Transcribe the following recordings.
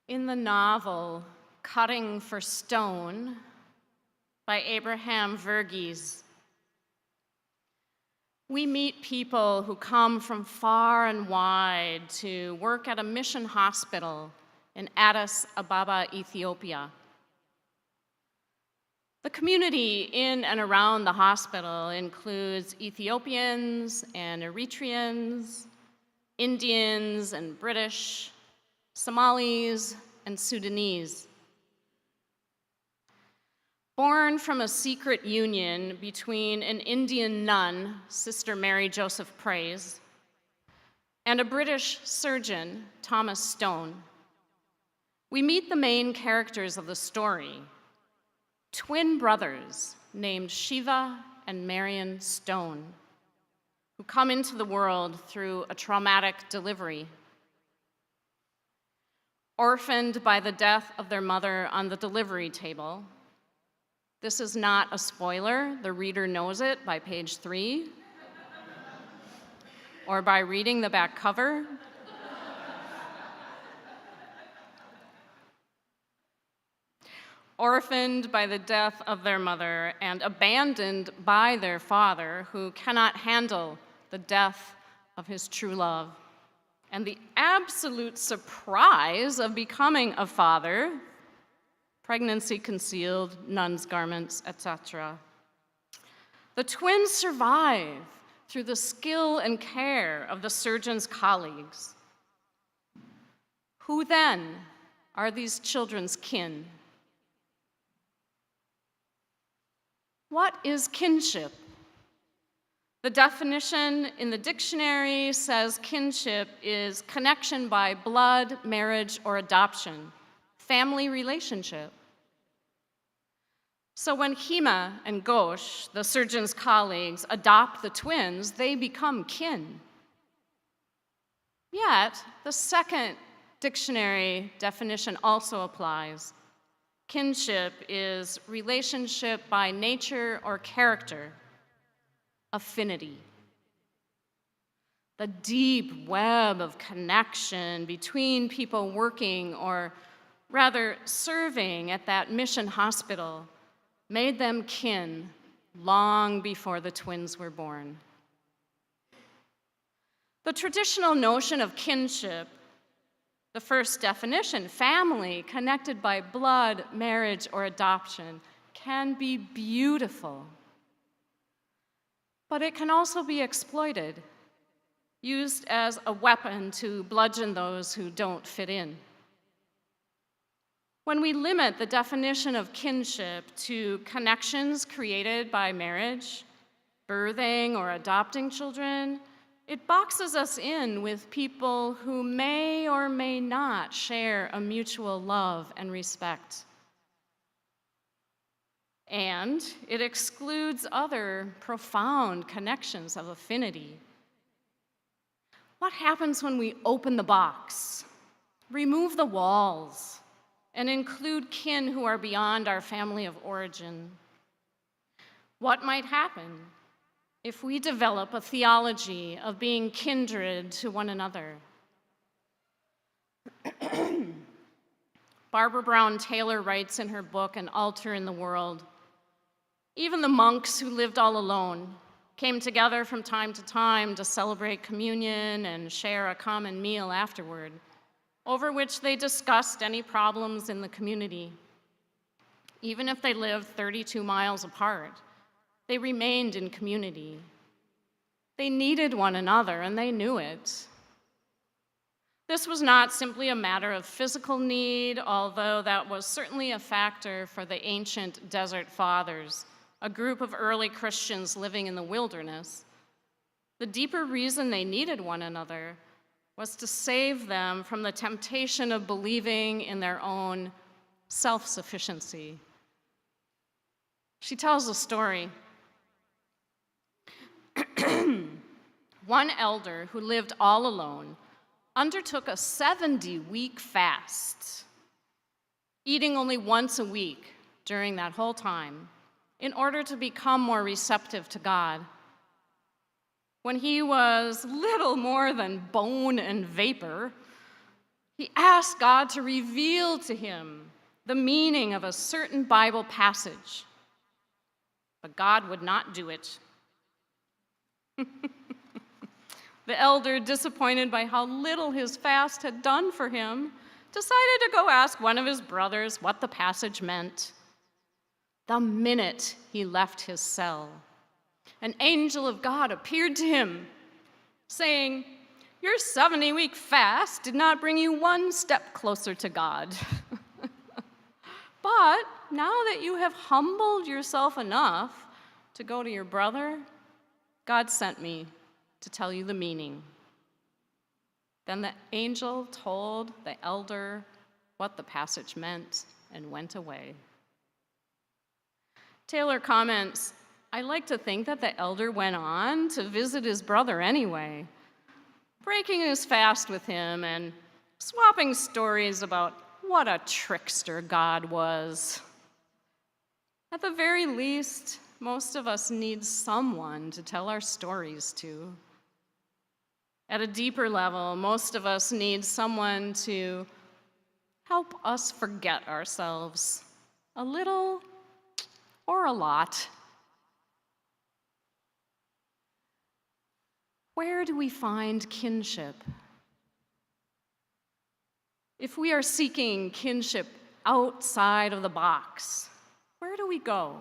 In the novel Cutting for Stone by Abraham Verghese, we meet people who come from far and wide to work at a mission hospital in Addis Ababa, Ethiopia. The community in and around the hospital includes Ethiopians and Eritreans, Indians and British, Somalis and Sudanese. Born from a secret union between an Indian nun, Sister Mary Joseph Praise, and a British surgeon, Thomas Stone, we meet the main characters of the story, twin brothers named Shiva and Marion Stone, who come into the world through a traumatic delivery. Orphaned by the death of their mother on the delivery table. This is not a spoiler, the reader knows it by page 3, or by reading the back cover. Orphaned by the death of their mother and abandoned by their father, who cannot handle the death of his true love, and the absolute surprise of becoming a father, pregnancy concealed, nun's garments, etc. The twins survive through the skill and care of the surgeon's colleagues. Who then are these children's kin? What is kinship? The definition in the dictionary says kinship is connection by blood, marriage, or adoption, family relationship. So when Hema and Ghosh, the surgeon's colleagues, adopt the twins, they become kin. Yet, the second dictionary definition also applies. Kinship is relationship by nature or character, affinity. The deep web of connection between people working, or rather serving at that mission hospital, made them kin long before the twins were born. The traditional notion of kinship, the first definition, family connected by blood, marriage, or adoption, can be beautiful. But it can also be exploited, used as a weapon to bludgeon those who don't fit in. When we limit the definition of kinship to connections created by marriage, birthing, or adopting children, it boxes us in with people who may or may not share a mutual love and respect. And it excludes other profound connections of affinity. What happens when we open the box, remove the walls, and include kin who are beyond our family of origin? What might happen if we develop a theology of being kindred to one another? Barbara Brown Taylor writes in her book, An Altar in the World, even the monks who lived all alone came together from time to time to celebrate communion and share a common meal afterward, over which they discussed any problems in the community. Even if they lived 32 miles apart, they remained in community. They needed one another, and they knew it. This was not simply a matter of physical need, although that was certainly a factor for the ancient desert fathers, a group of early Christians living in the wilderness. The deeper reason they needed one another was to save them from the temptation of believing in their own self-sufficiency. She tells a story. One elder who lived all alone undertook a 70-week fast, eating only once a week during that whole time, in order to become more receptive to God. When he was little more than bone and vapor, He asked God to reveal to him the meaning of a certain Bible passage, but God would not do it. The elder, disappointed by how little his fast had done for him, decided to go ask one of his brothers what the passage meant. The minute he left his cell, an angel of God appeared to him, saying, "Your 70-week fast did not bring you one step closer to God. But now that you have humbled yourself enough to go to your brother, God sent me to tell you the meaning." Then the angel told the elder what the passage meant and went away. Taylor comments, "I like to think that the elder went on to visit his brother anyway, breaking his fast with him and swapping stories about what a trickster God was." At the very least, most of us need someone to tell our stories to. At a deeper level, most of us need someone to help us forget ourselves, a little or a lot. Where do we find kinship? If we are seeking kinship outside of the box, where do we go?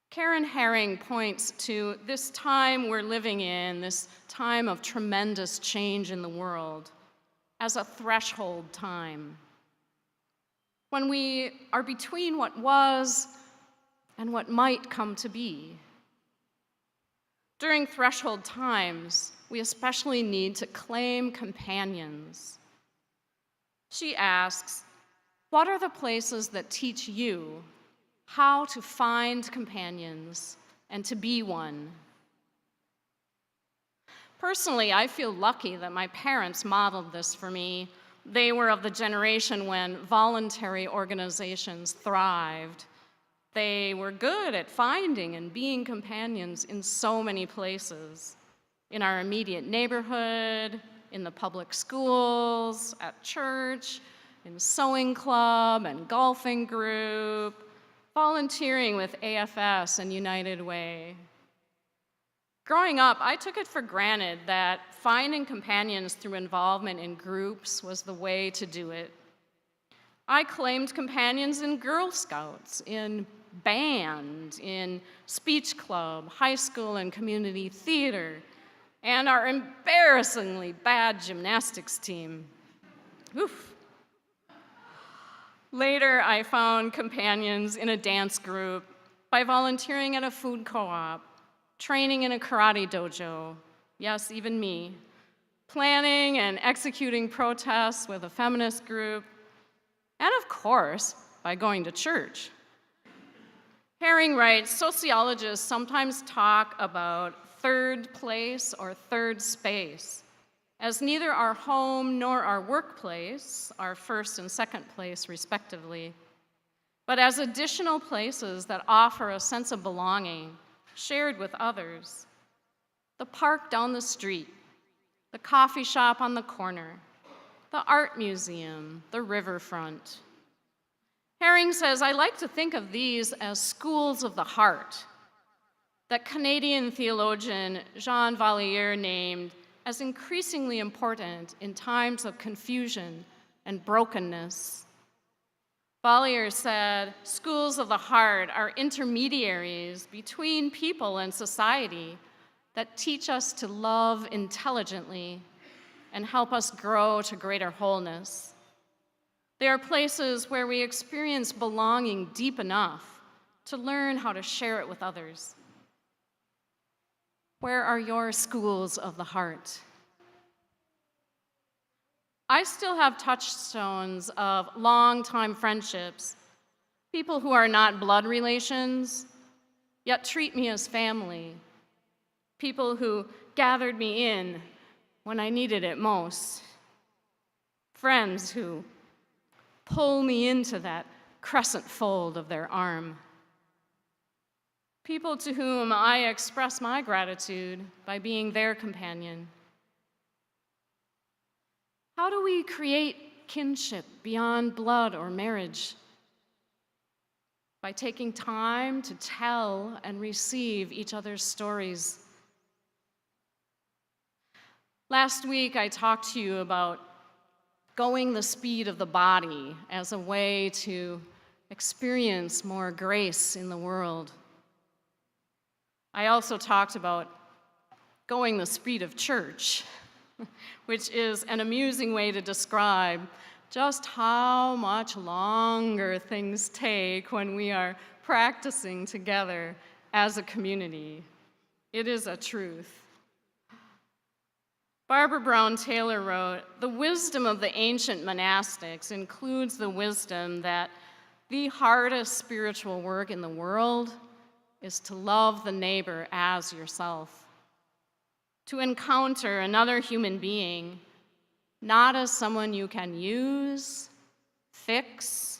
Karen Herring points to this time we're living in, this time of tremendous change in the world, as a threshold time, when we are between what was and what might come to be. During threshold times, we especially need to claim companions. She asks, what are the places that teach you how to find companions and to be one? Personally, I feel lucky that my parents modeled this for me. They were of the generation when voluntary organizations thrived. They were good at finding and being companions in so many places. In our immediate neighborhood, in the public schools, at church, in sewing club and golfing group, volunteering with AFS and United Way. Growing up, I took it for granted that finding companions through involvement in groups was the way to do it. I claimed companions in Girl Scouts, in band, in speech club, high school and community theater, and our embarrassingly bad gymnastics team. Oof. Later, I found companions in a dance group by volunteering at a food co-op, training in a karate dojo, yes, even me, planning and executing protests with a feminist group, and of course, by going to church. Herring writes, sociologists sometimes talk about third place or third space, as neither our home nor our workplace are first and second place, respectively, but as additional places that offer a sense of belonging shared with others. The park down the street, the coffee shop on the corner, the art museum, the riverfront. Herring says, I like to think of these as schools of the heart that Canadian theologian Jean Valliere named as increasingly important in times of confusion and brokenness. Valliere said, schools of the heart are intermediaries between people and society that teach us to love intelligently and help us grow to greater wholeness. They are places where we experience belonging deep enough to learn how to share it with others. Where are your schools of the heart? I still have touchstones of long-time friendships, people who are not blood relations, yet treat me as family, people who gathered me in when I needed it most, friends who pull me into that crescent fold of their arm, people to whom I express my gratitude by being their companion. How do we create kinship beyond blood or marriage? By taking time to tell and receive each other's stories. Last week, I talked to you about going the speed of the body as a way to experience more grace in the world. I also talked about going the speed of church, which is an amusing way to describe just how much longer things take when we are practicing together as a community. It is a truth. Barbara Brown Taylor wrote, "The wisdom of the ancient monastics includes the wisdom that the hardest spiritual work in the world is to love the neighbor as yourself, to encounter another human being not as someone you can use, fix,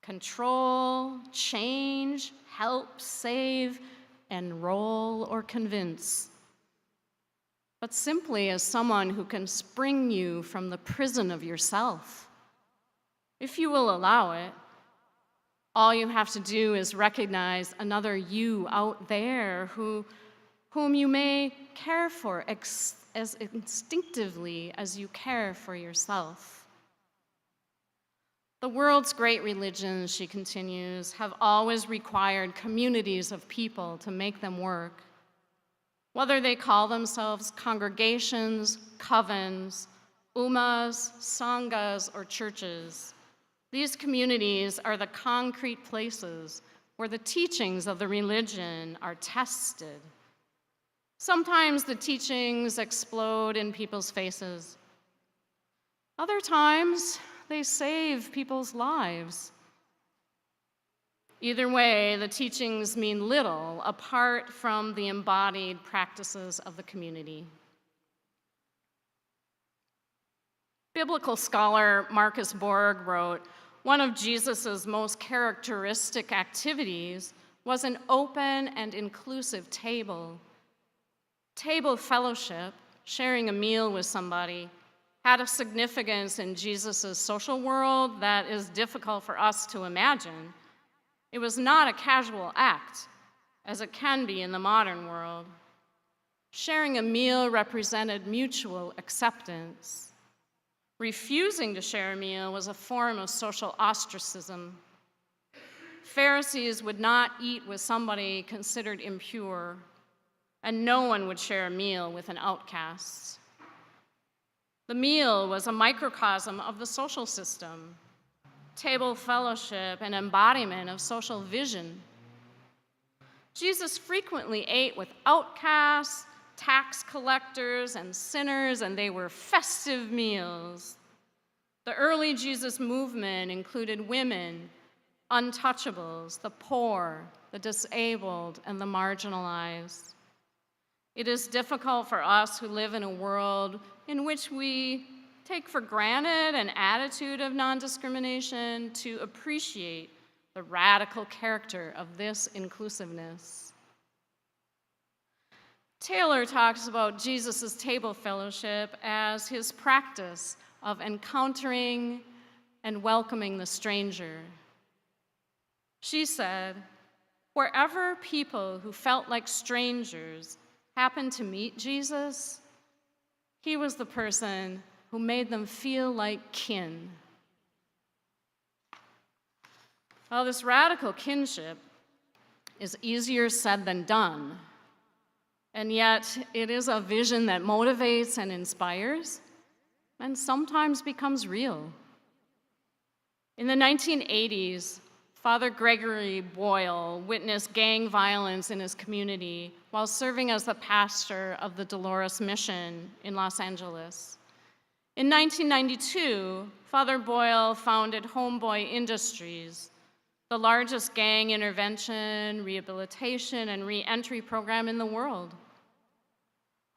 control, change, help, save, enroll, or convince, but simply as someone who can spring you from the prison of yourself. If you will allow it, all you have to do is recognize another you out there whom you may care for as instinctively as you care for yourself. The world's great religions," she continues, "have always required communities of people to make them work. Whether they call themselves congregations, covens, ummas, sanghas, or churches, these communities are the concrete places where the teachings of the religion are tested. Sometimes the teachings explode in people's faces. Other times, they save people's lives. Either way, the teachings mean little apart from the embodied practices of the community." Biblical scholar Marcus Borg wrote, "One of Jesus's most characteristic activities was an open and inclusive table. Table fellowship, sharing a meal with somebody, had a significance in Jesus's social world that is difficult for us to imagine. It was not a casual act, as it can be in the modern world. Sharing a meal represented mutual acceptance. Refusing to share a meal was a form of social ostracism. Pharisees would not eat with somebody considered impure, and no one would share a meal with an outcast. The meal was a microcosm of the social system, table fellowship, an embodiment of social vision. Jesus frequently ate with outcasts, tax collectors, and sinners, and they were festive meals. The early Jesus movement included women, untouchables, the poor, the disabled, and the marginalized. It is difficult for us who live in a world in which we take for granted an attitude of non-discrimination to appreciate the radical character of this inclusiveness." Taylor talks about Jesus' table fellowship as his practice of encountering and welcoming the stranger. She said, "Wherever people who felt like strangers happened to meet Jesus, he was the person who made them feel like kin." Well, this radical kinship is easier said than done, and yet it is a vision that motivates and inspires, and sometimes becomes real. In the 1980s, Father Greg Boyle witnessed gang violence in his community while serving as the pastor of the Dolores Mission in Los Angeles. In 1992, Father Boyle founded Homeboys Industries, the largest gang intervention, rehabilitation, and re-entry program in the world.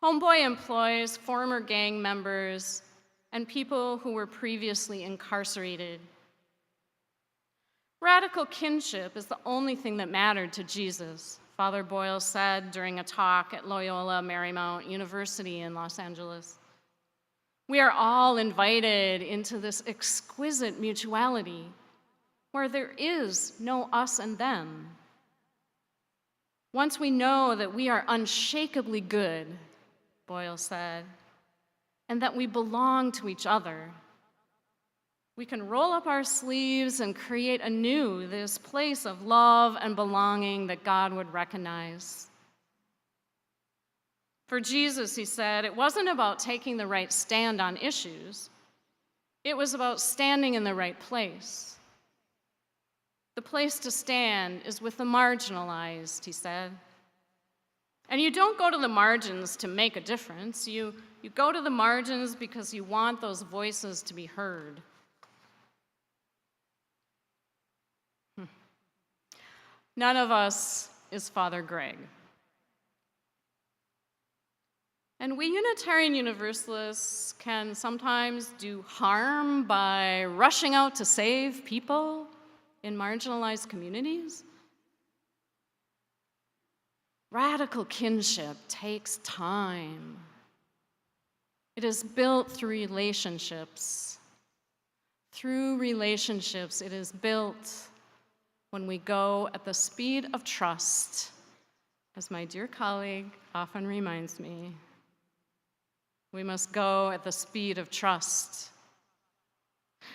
Homeboy employs former gang members and people who were previously incarcerated. Radical kinship is the only thing that mattered to Jesus, Father Boyle said during a talk at Loyola Marymount University in Los Angeles. We are all invited into this exquisite mutuality where there is no us and them. Once we know that we are unshakably good, Boyle said, and that we belong to each other, we can roll up our sleeves and create anew this place of love and belonging that God would recognize. For Jesus, he said, it wasn't about taking the right stand on issues. It was about standing in the right place. The place to stand is with the marginalized, he said. And you don't go to the margins to make a difference. You go to the margins because you want those voices to be heard. None of us is Father Greg. And we Unitarian Universalists can sometimes do harm by rushing out to save people in marginalized communities. Radical kinship takes time. It is built through relationships. Through relationships, it is built when we go at the speed of trust, as my dear colleague often reminds me. We must go at the speed of trust.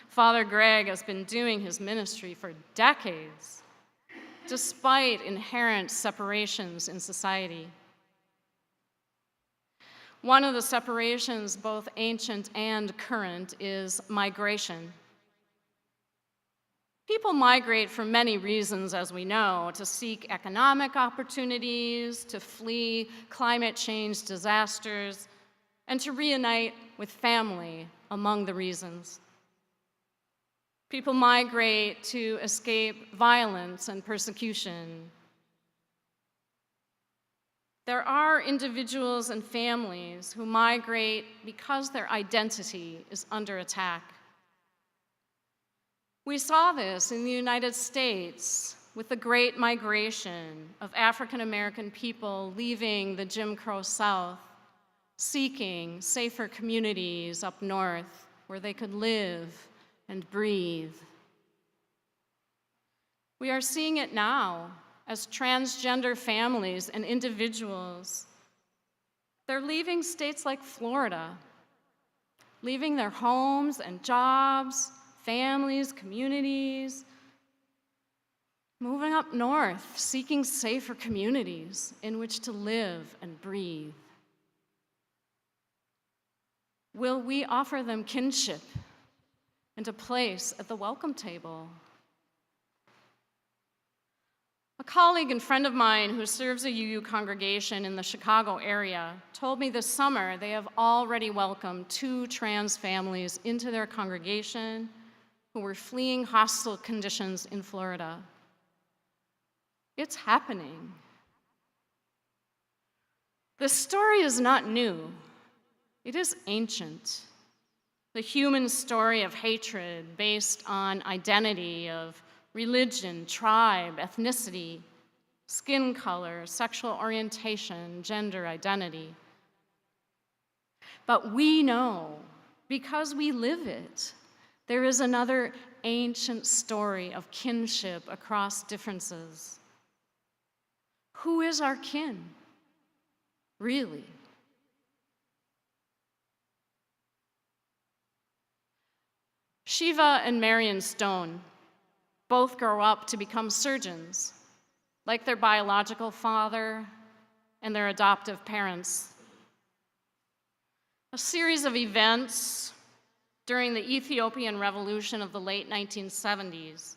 Father Greg has been doing his ministry for decades, despite inherent separations in society. One of the separations, both ancient and current, is migration. People migrate for many reasons, as we know, to seek economic opportunities, to flee climate change disasters, and to reunite with family, among the reasons. People migrate to escape violence and persecution. There are individuals and families who migrate because their identity is under attack. We saw this in the United States with the Great Migration of African American people leaving the Jim Crow South, seeking safer communities up north where they could live and breathe. We are seeing it now as transgender families and individuals. They're leaving states like Florida, leaving their homes and jobs, families, communities, moving up north, seeking safer communities in which to live and breathe. Will we offer them kinship and a place at the welcome table? A colleague and friend of mine who serves a UU congregation in the Chicago area told me this summer they have already welcomed 2 trans families into their congregation who were fleeing hostile conditions in Florida. It's happening. This story is not new. It is ancient. The human story of hatred based on identity, of religion, tribe, ethnicity, skin color, sexual orientation, gender identity. But we know, because we live it, there is another ancient story of kinship across differences. Who is our kin, really? Shiva and Marion Stone both grow up to become surgeons, like their biological father and their adoptive parents. A series of events during the Ethiopian Revolution of the late 1970s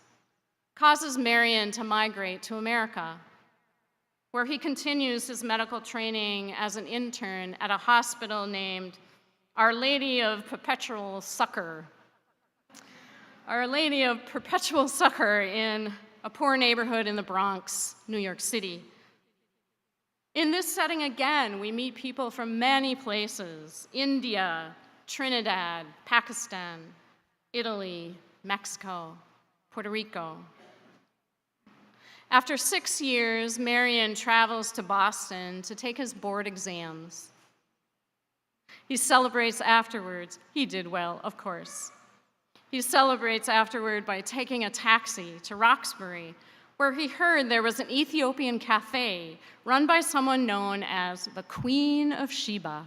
causes Marion to migrate to America, where he continues his medical training as an intern at a hospital named Our Lady of Perpetual Succor. Our Lady of Perpetual Succor in a poor neighborhood in the Bronx, New York City. In this setting, again, we meet people from many places: India, Trinidad, Pakistan, Italy, Mexico, Puerto Rico. After 6 years, Marion travels to Boston to take his board exams. He celebrates afterwards. He did well, of course. He celebrates afterward by taking a taxi to Roxbury, where he heard there was an Ethiopian cafe run by someone known as the Queen of Sheba.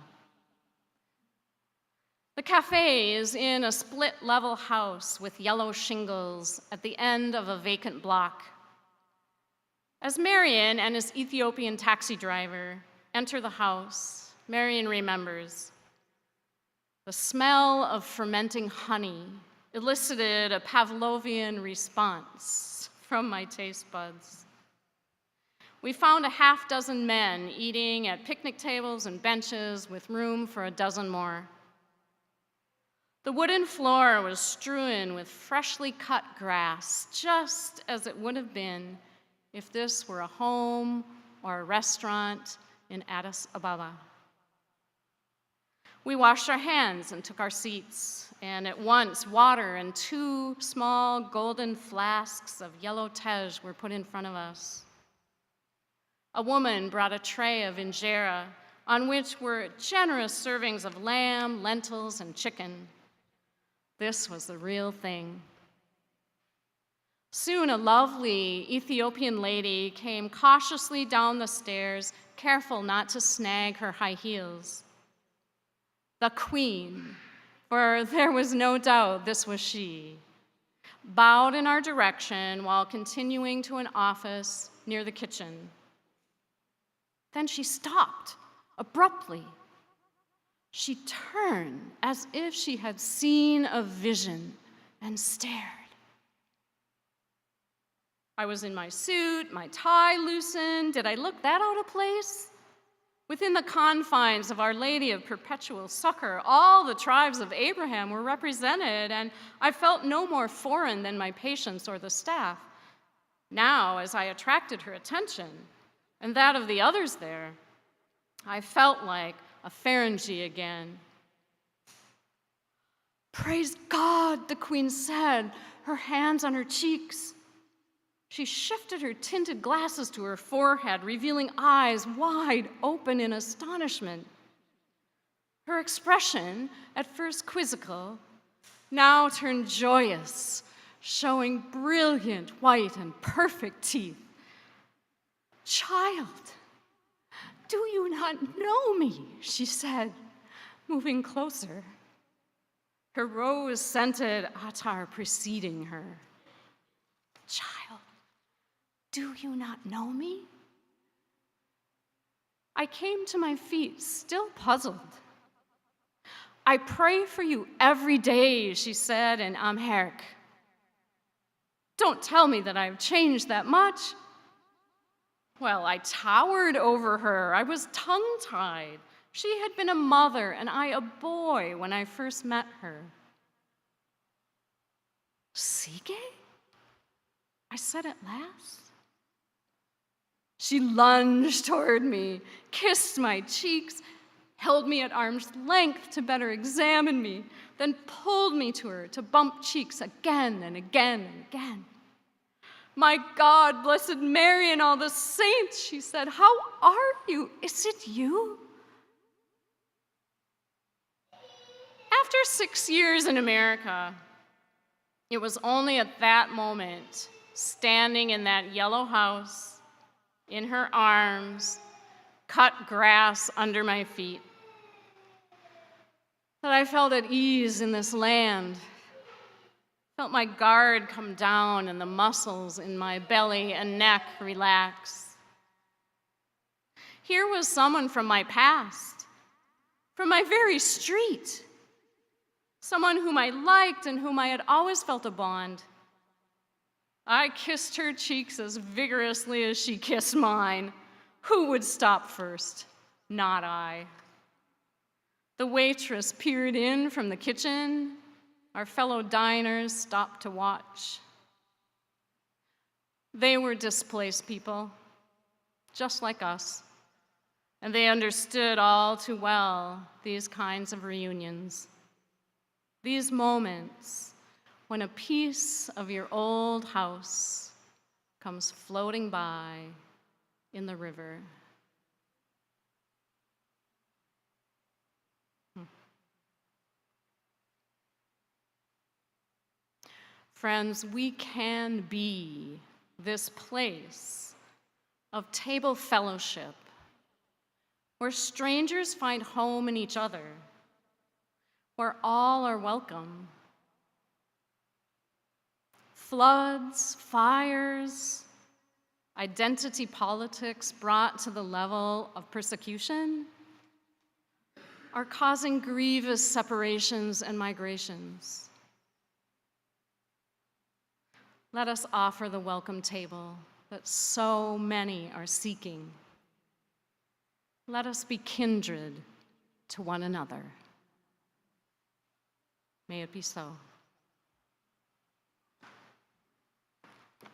The cafe is in a split-level house with yellow shingles at the end of a vacant block. As Marion and his Ethiopian taxi driver enter the house, Marion remembers the smell of fermenting honey elicited a Pavlovian response from my taste buds. We found a half-dozen men eating at picnic tables and benches with room for a dozen more. The wooden floor was strewn with freshly cut grass, just as it would have been if this were a home or a restaurant in Addis Ababa. We washed our hands and took our seats, and at once water and 2 small golden flasks of yellow tej were put in front of us. A woman brought a tray of injera on which were generous servings of lamb, lentils, and chicken. This was the real thing. Soon a lovely Ethiopian lady came cautiously down the stairs, careful not to snag her high heels. The queen, for there was no doubt this was she, bowed in our direction while continuing to an office near the kitchen. Then she stopped abruptly. She turned as if she had seen a vision and stared. I was in my suit, my tie loosened. Did I look that out of place? Within the confines of Our Lady of Perpetual Succor, all the tribes of Abraham were represented, and I felt no more foreign than my patients or the staff. Now, as I attracted her attention, and that of the others there, I felt like a Pharisee again. "Praise God," the queen said, her hands on her cheeks. She shifted her tinted glasses to her forehead, revealing eyes wide open in astonishment. Her expression, at first quizzical, now turned joyous, showing brilliant white and perfect teeth. "Child, do you not know me?" she said, moving closer, her rose-scented attar preceding her. "Child, do you not know me?" I came to my feet, still puzzled. "I pray for you every day," she said in Amharic. "Don't tell me that I've changed that much." Well, I towered over her. I was tongue-tied. She had been a mother and I a boy when I first met her. "Sige?" I said at last. She lunged toward me, kissed my cheeks, held me at arm's length to better examine me, then pulled me to her to bump cheeks again and again and again. "My God, Blessed Mary and all the saints," she said, "how are you? Is it you?" After 6 years in America, it was only at that moment, standing in that yellow house, in her arms, cut grass under my feet, that I felt at ease in this land, felt my guard come down and the muscles in my belly and neck relax. Here was someone from my past, from my very street, someone whom I liked and whom I had always felt a bond. I kissed her cheeks as vigorously as she kissed mine. Who would stop first? Not I. The waitress peered in from the kitchen. Our fellow diners stopped to watch. They were displaced people, just like us, and they understood all too well these kinds of reunions, these moments when a piece of your old house comes floating by in the river. Friends, we can be this place of table fellowship where strangers find home in each other, where all are welcome. Floods, fires, identity politics brought to the level of persecution are causing grievous separations and migrations. Let us offer the welcome table that so many are seeking. Let us be kindred to one another. May it be so.